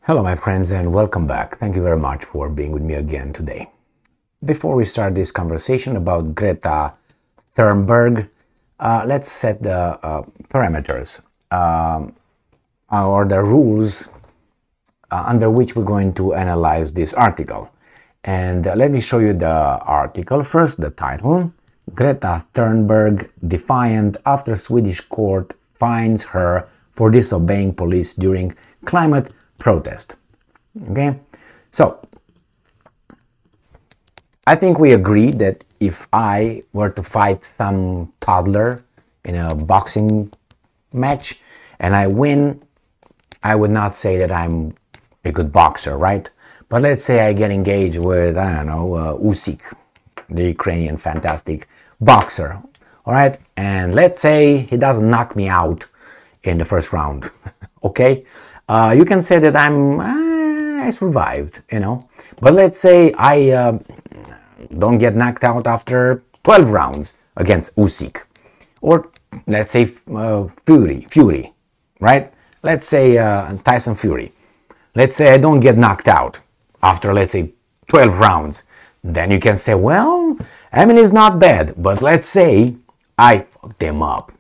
Hello my friends and welcome back. Thank you very much for being with me again today. Before we start this conversation about Greta Thunberg, let's set the parameters or the rules under which we're going to analyze this article. And let me show you the article. First, the title: Greta Thunberg defiant after Swedish court fines her for disobeying police during climate protest. Okay, so I think we agree that if I were to fight some toddler in a boxing match and I win, I would not say that I'm a good boxer, right? But let's say I get engaged with, I don't know, Usyk, the Ukrainian fantastic boxer, all right? And let's say he doesn't knock me out in the first round, okay? You can say that I survived, you know. But let's say I don't get knocked out after 12 rounds against Usyk. Or let's say Fury, right? Let's say Tyson Fury. Let's say I don't get knocked out after, let's say, 12 rounds. Then you can say, well, I mean, it's not bad. But let's say I fucked them up.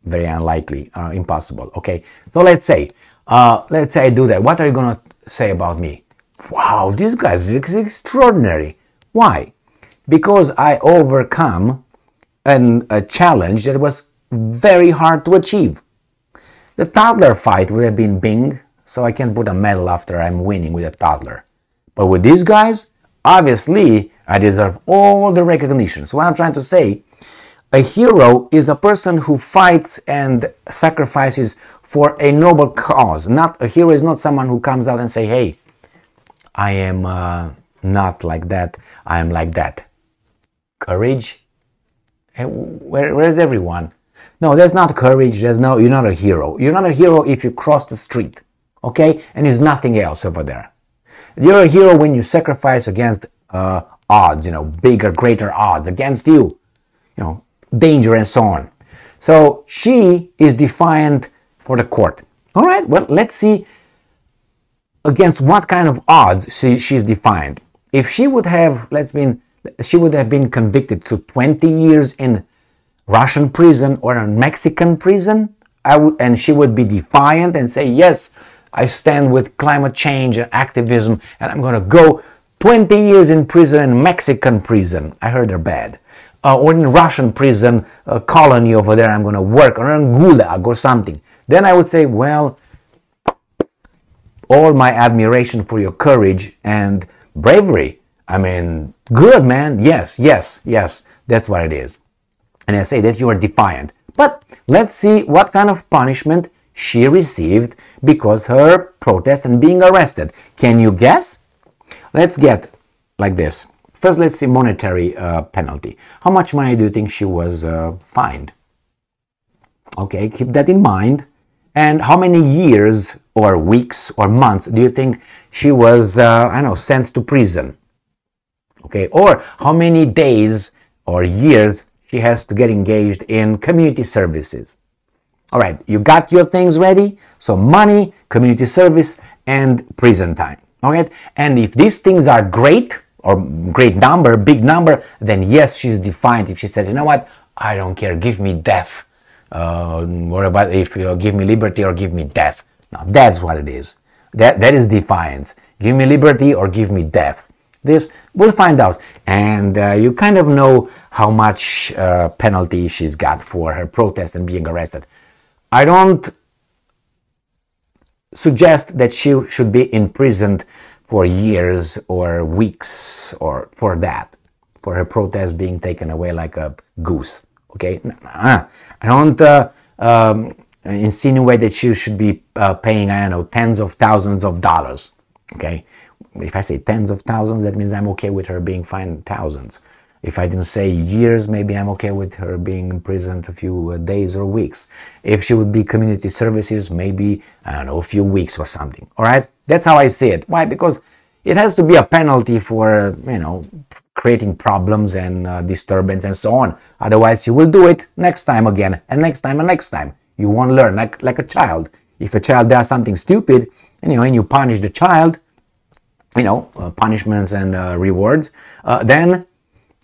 Very unlikely, impossible, okay? So let's say I do that. What are you going to say about me? Wow, this guy is extraordinary. Why? Because I overcome a challenge that was very hard to achieve. The toddler fight would have been bing, so I can put a medal after I'm winning with a toddler. But with these guys, obviously, I deserve all the recognition. So what I'm trying to say, a hero is a person who fights and sacrifices for a noble cause. Not a hero is not someone who comes out and say, hey, I am not like that, I am like that. Courage? Hey, where's everyone? No, there's not courage, you're not a hero. You're not a hero if you cross the street, okay? And there's nothing else over there. You're a hero when you sacrifice against odds, you know, bigger, greater odds against you, you know, danger and so on. So she is defiant for the court. All right, well, let's see against what kind of odds she's defiant. If she would have, she would have been convicted to 20 years in Russian prison or a Mexican prison, and she would be defiant and say, yes, I stand with climate change and activism, and I'm going to go 20 years in prison in Mexican prison. I heard they're bad. Or in Russian prison, a colony over there, I'm going to work, or in Gulag or something. Then I would say, well, all my admiration for your courage and bravery. I mean, good, man. Yes, that's what it is. And I say that you are defiant. But let's see what kind of punishment she received because her protest and being arrested. Can you guess? Let's get like this. First, let's see monetary penalty. How much money do you think she was fined? Okay, keep that in mind. And how many years or weeks or months do you think she was, sent to prison? Okay, or how many days or years she has to get engaged in community services? All right, you got your things ready? So money, community service, and prison time. All right, and if these things are great, or great number, big number, then yes, she's defiant. If she says, you know what, I don't care, give me death. What about if you give me liberty or give me death? Now that's what it is. That is defiance. Give me liberty or give me death. This, we'll find out. And you kind of know how much penalty she's got for her protest and being arrested. I don't suggest that she should be imprisoned for years or weeks or for her protest being taken away like a goose, okay? I don't insinuate that she should be paying, I don't know, tens of thousands of dollars, okay? If I say tens of thousands, that means I'm okay with her being fined thousands. If I didn't say years, maybe I'm okay with her being imprisoned a few days or weeks. If she would be community services, maybe, I don't know, a few weeks or something. All right? That's how I see it. Why? Because it has to be a penalty for, creating problems and disturbance and so on. Otherwise, you will do it next time again, and next time and next time. You won't learn like a child. If a child does something stupid, and you punish the child, punishments and rewards, then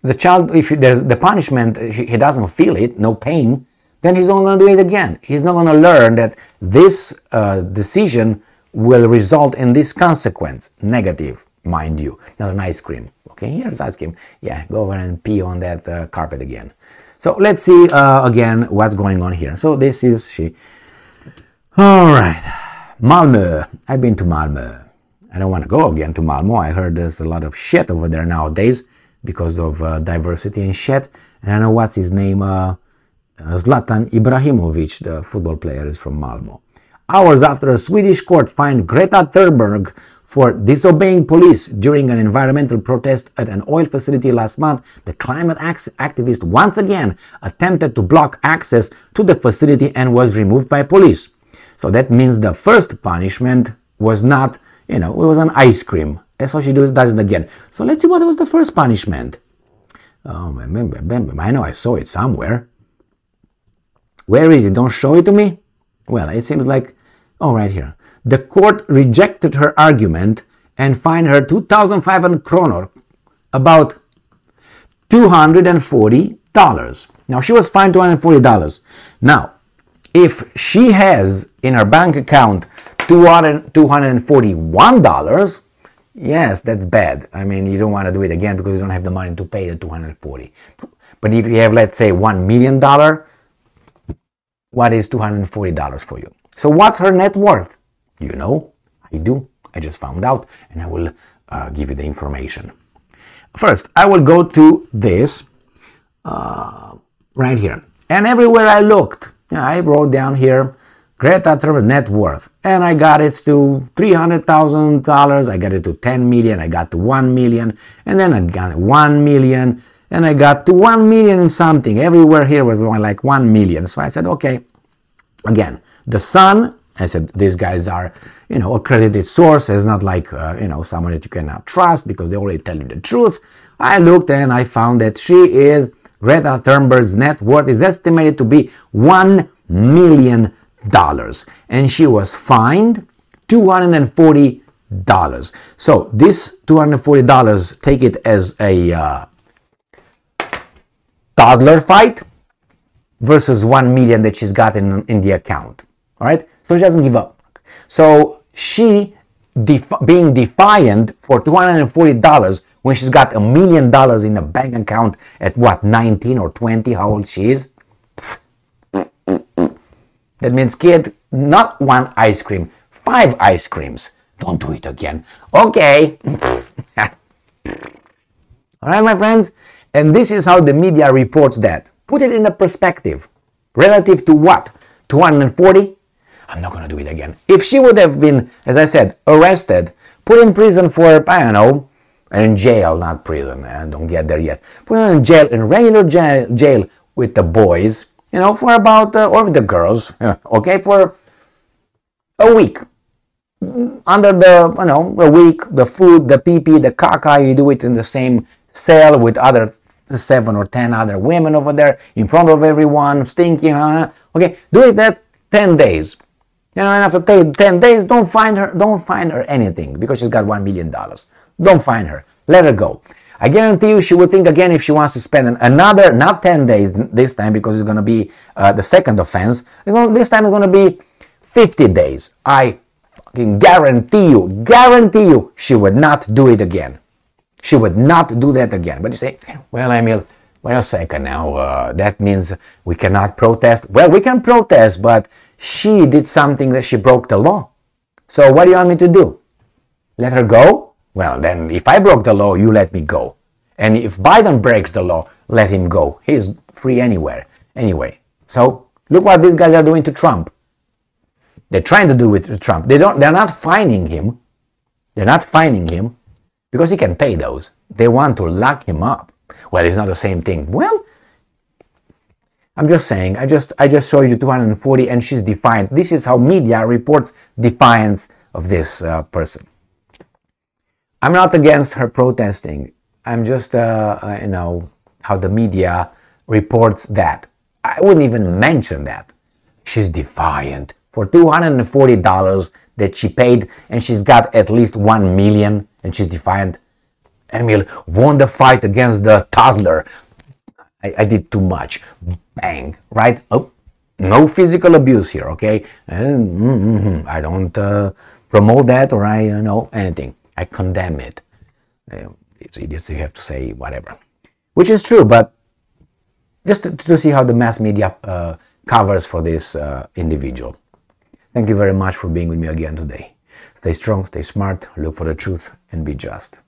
the child, if there's the punishment, he doesn't feel it, no pain, then he's not going to do it again. He's not going to learn that this decision will result in this consequence, negative, mind you. Not an ice cream. Okay, here's ice cream. Yeah, go over and pee on that carpet again. So let's see again what's going on here. So this is she. All right, Malmö. I've been to Malmö. I don't want to go again to Malmö. I heard there's a lot of shit over there nowadays because of diversity and shit. And I know what's his name. Zlatan Ibrahimovic, the football player, is from Malmö. Hours after a Swedish court fined Greta Thunberg for disobeying police during an environmental protest at an oil facility last month, the climate activist once again attempted to block access to the facility and was removed by police. So that means the first punishment was not, it was an ice cream. That's how she does it again. So let's see what was the first punishment. Oh, I know I saw it somewhere. Where is it? Don't show it to me? Well, it seems like, right here. The court rejected her argument and fined her 2,500 kronor, about $240. Now, she was fined $240. Now, if she has in her bank account $241, yes, that's bad. I mean, you don't want to do it again because you don't have the money to pay the $240. But if you have, let's say, $1 million, what is $240 for you? So what's her net worth? I do. I just found out, and I will give you the information. First, I will go to this right here. And everywhere I looked, I wrote down here, Greta Thunberg net worth. And I got it to $300,000. I got it to 10 million. I got to 1 million. And then I got 1 million. And I got to 1 million and something. Everywhere here was like 1 million. So I said, okay. Again, the Sun, I said, these guys are, accredited sources, not like, someone that you cannot trust because they already tell you the truth. I looked and I found that Greta Thunberg's net worth is estimated to be $1 million. And she was fined $240. So this $240, take it as a toddler fight versus 1 million that she's got in the account. All right, so she doesn't give up. So she being defiant for $240 when she's got $1 million in a bank account at what, 19 or 20, how old she is. That means, kid, not 1 ice cream, 5 ice creams. Don't do it again. Okay. All right, my friends. And this is how the media reports that. Put it in a perspective. Relative to what? 240? I'm not going to do it again. If she would have been, as I said, arrested, put in prison for, I don't know, in jail, not prison, don't get there yet. Put her in jail, in regular jail with the boys, for about, or with the girls, okay, for a week. Under the, a week, the food, the pee-pee, the caca, you do it in the same cell with other 7 or 10 other women over there in front of everyone, stinking, okay, do it that 10 days. And after 10 days, don't find her anything because she's got $1 million. Don't find her. Let her go. I guarantee you she will think again if she wants to spend another, not 10 days this time because it's going to be the second offense. This time it's going to be 50 days. I fucking guarantee you, she would not do it again. She would not do that again. But you say, well, Emil, wait a second now. That means we cannot protest. Well, we can protest, but she did something that she broke the law. So what do you want me to do? Let her go? Well, then if I broke the law, you let me go. And if Biden breaks the law, let him go. He's free anywhere. Anyway, so look what these guys are doing to Trump. They're trying to do with Trump. They're not fining him. They're not fining him because he can pay those. They want to lock him up. Well, it's not the same thing. Well, I'm just saying, I just showed you 240 and she's defiant. This is how media reports defiance of this person. I'm not against her protesting. I'm just, how the media reports that. I wouldn't even mention that. She's defiant. For $240, that she paid and she's got at least 1 million and she's defiant. Emil won the fight against the toddler. I did too much. Bang, right? Oh, no physical abuse here, okay? I don't promote that, or I know anything. I condemn it. It's idiots, you have to say whatever. Which is true, but just to see how the mass media covers for this individual. Thank you very much for being with me again today. Stay strong, stay smart, look for the truth, and be just.